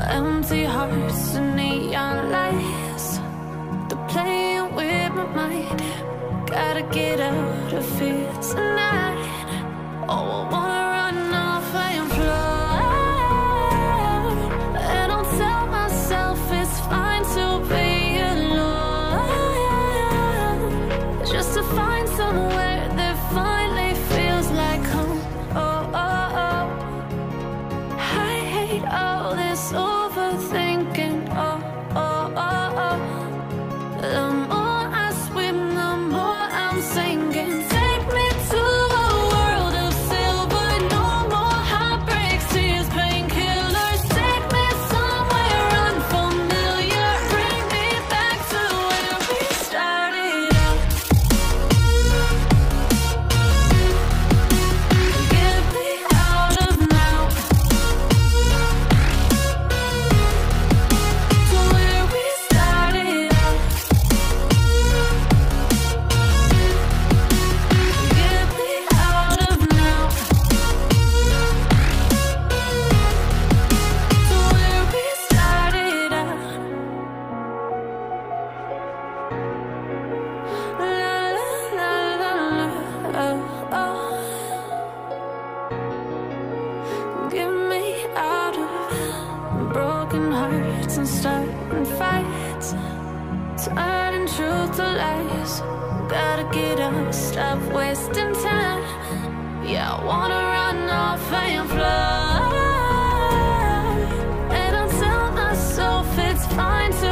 Empty hearts and neon lights, they're playing with my mind. Gotta get out of here tonight. Oh, I wanna run off and fly. And I'll tell myself it's fine to be alone, just to find somewhere that finally feels like home. Oh, oh, oh. I hate all this overthinking. Oh, oh, oh, oh. The more I swim, the more I'm sinking. Take me to a world of silver. No more heartbreaks, tears, painkillers. Take me somewhere unfamiliar. Bring me back to where we started out. Get me out of now, to where we started out. Get me out of now, to where we started out. La la la la la, oh, oh. Get me out of broken hearts and starting fights, turning truth to lies. Gotta get up, stop wasting time. Yeah, I wanna run off and fly. And I'll tell myself it's fine to